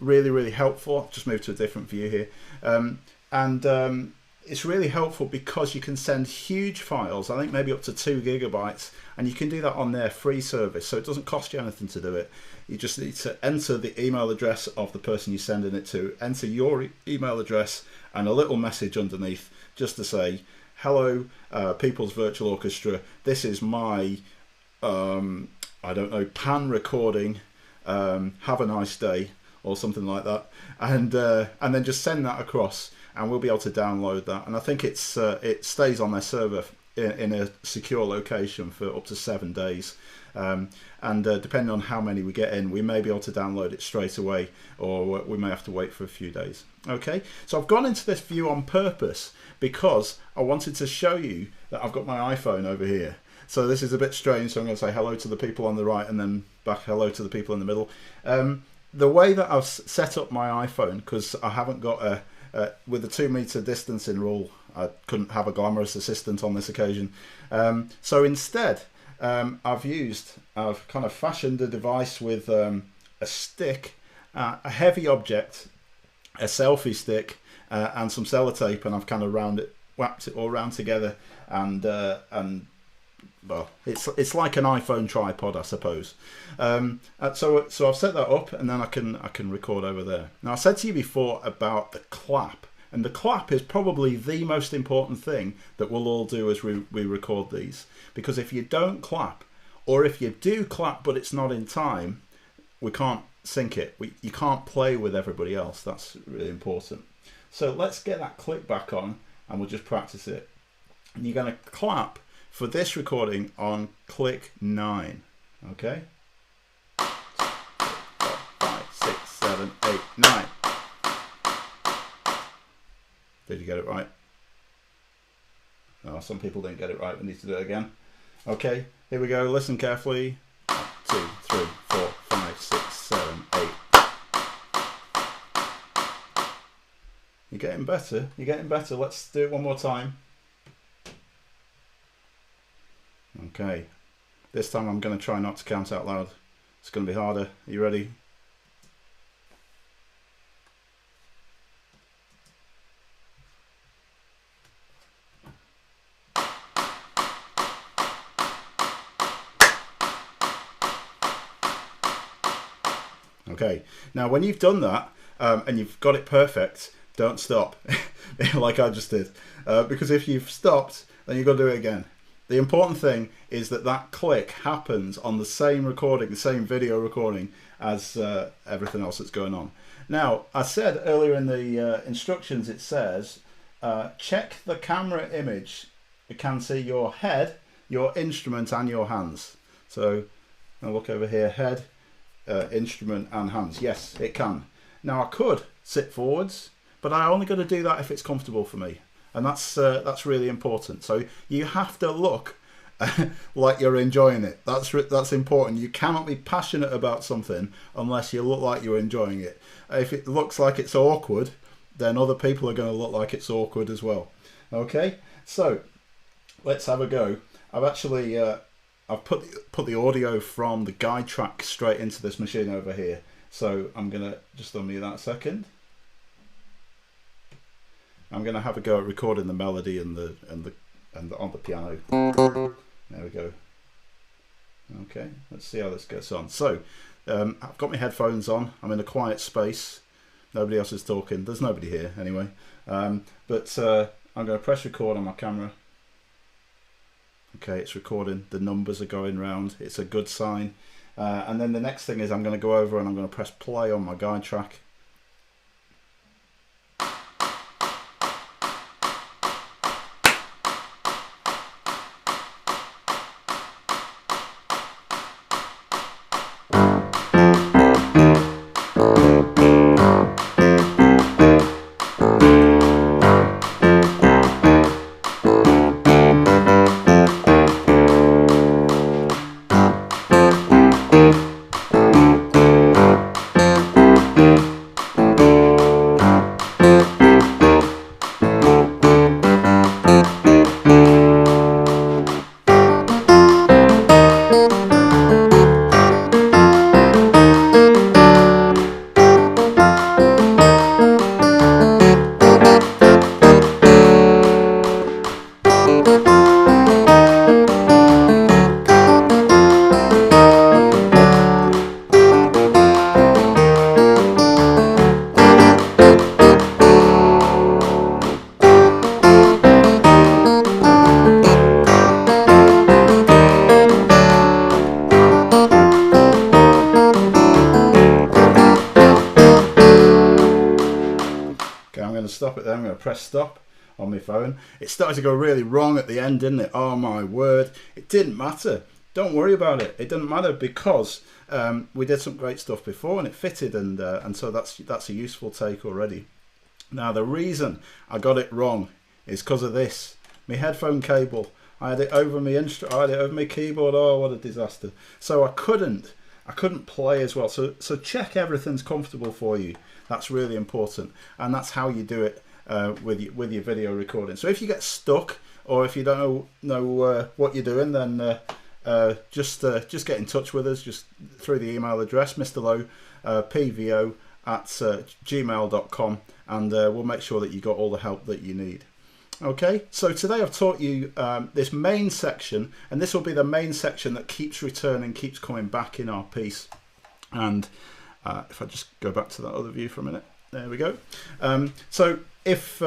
really, really helpful. I've just moved to a different view here. It's really helpful because you can send huge files, I think maybe up to 2 gigabytes, and you can do that on their free service, so it doesn't cost you anything to do it. You just need to enter the email address of the person you're sending it to, enter your email address, and a little message underneath just to say, hello, Peoples Virtual Orchestra, this is my, I don't know, pan recording, have a nice day, or something like that, and then just send that across, and we'll be able to download that. And I think it stays on their server in a secure location for up to 7 days. Depending on how many we get in, we may be able to download it straight away, or we may have to wait for a few days. Okay, so I've gone into this view on purpose because I wanted to show you that I've got my iPhone over here. So this is a bit strange, so I'm going to say hello to the people on the right and then back hello to the people in the middle. The way that I've set up my iPhone, because I haven't got with the 2 meter distancing rule, I couldn't have a glamorous assistant on this occasion. So instead, I've kind of fashioned a device with a stick, a heavy object, a selfie stick, and some sellotape, and I've kind of wrapped it all around together, and well, it's like an iPhone tripod, I suppose. So I've set that up, and then I can record over there. Now, I said to you before about the clap, and the clap is probably the most important thing that we'll all do as we record these, because if you don't clap, or if you do clap but it's not in time, we can't sync it. You can't play with everybody else. That's really important. So let's get that click back on, and we'll just practice it. And you're going to clap for this recording on click 9. Okay? 2, 3, 4, 5, 6, 7, 8, 9. Did you get it right? Oh, some people didn't get it right. We need to do it again. Okay, here we go. Listen carefully. 1, 2, 3, 4, 5, 6, 7, 8. You're getting better. You're getting better. Let's do it one more time. Okay. This time I'm going to try not to count out loud. It's going to be harder. Are you ready? Okay, now when you've done that and you've got it perfect, don't stop like I just did, because if you've stopped, then you've got to do it again. The important thing is that that click happens on the same recording, the same video recording as everything else that's going on. Now, I said earlier in the instructions, it says, check the camera image. It can see your head, your instrument and your hands. So I'll look over here, head, instrument and hands. Yes, it can. Now I could sit forwards, but I only got to do that if it's comfortable for me, and that's really important. So you have to look like you're enjoying it. That's important. You cannot be passionate about something unless you look like you're enjoying it. If it looks like it's awkward, then other people are going to look like it's awkward as well. Okay, so let's have a go. I've actually I've put the audio from the guide track straight into this machine over here. So I'm gonna just unmute that a second. I'm gonna have a go at recording the melody and on the piano. There we go. Okay, let's see how this gets on. So I've got my headphones on. I'm in a quiet space. Nobody else is talking. There's nobody here anyway. I'm gonna press record on my camera. Okay, it's recording. The numbers are going round. It's a good sign. And then the next thing is I'm going to go over and I'm going to press play on my guide track. going to stop it there. I'm going to press stop on my phone. It started to go really wrong at the end, didn't it? Oh my word. It didn't matter. Don't worry about it. It doesn't matter because we did some great stuff before and it fitted, and so that's a useful take already. Now the reason I got it wrong is because of this. My headphone cable. I had it over my keyboard. Oh, what a disaster. So I couldn't play as well. So check everything's comfortable for you. That's really important, and that's how you do it with your video recording. So if you get stuck or if you don't know what you're doing, then just get in touch with us just through the email address Mr Lowe PVO at gmail.com, and we'll make sure that you got all the help that you need. Okay, so today I've taught you this main section, and this will be the main section that keeps returning, keeps coming back in our piece. And if I just go back to that other view for a minute, there we go. So if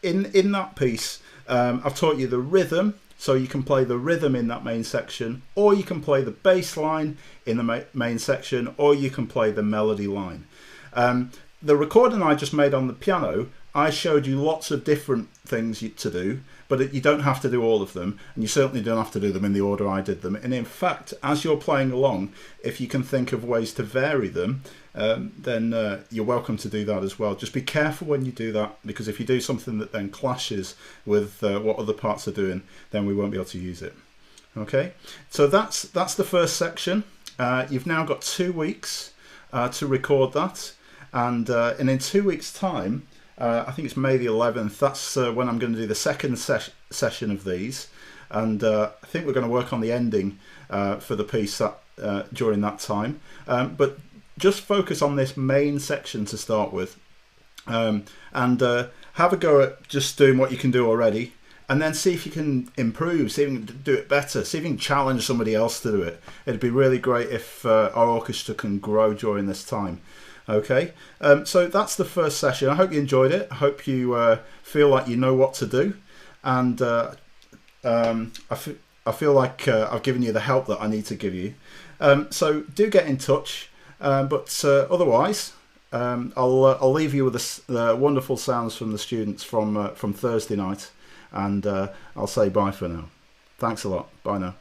in that piece I've taught you the rhythm, so you can play the rhythm in that main section, or you can play the bass line in the main section, or you can play the melody line. The recording I just made on the piano, I showed you lots of different things to do, but you don't have to do all of them, and you certainly don't have to do them in the order I did them. And in fact, as you're playing along, if you can think of ways to vary them, then you're welcome to do that as well. Just be careful when you do that, because if you do something that then clashes with what other parts are doing, then we won't be able to use it. Okay, so that's the first section. You've now got 2 weeks to record that, and in 2 weeks' time, I think it's May the 11th, that's when I'm going to do the second session of these, and I think we're going to work on the ending for the piece during that time, but just focus on this main section to start with, and have a go at just doing what you can do already, and then see if you can improve, see if you can do it better, see if you can challenge somebody else to do it. It'd be really great if our orchestra can grow during this time. Okay, so that's the first session. I hope you enjoyed it. I hope you feel like you know what to do, and I feel like I've given you the help that I need to give you. So do get in touch, but otherwise I'll leave you with the wonderful sounds from the students from Thursday night, and I'll say bye for now. Thanks a lot. Bye now.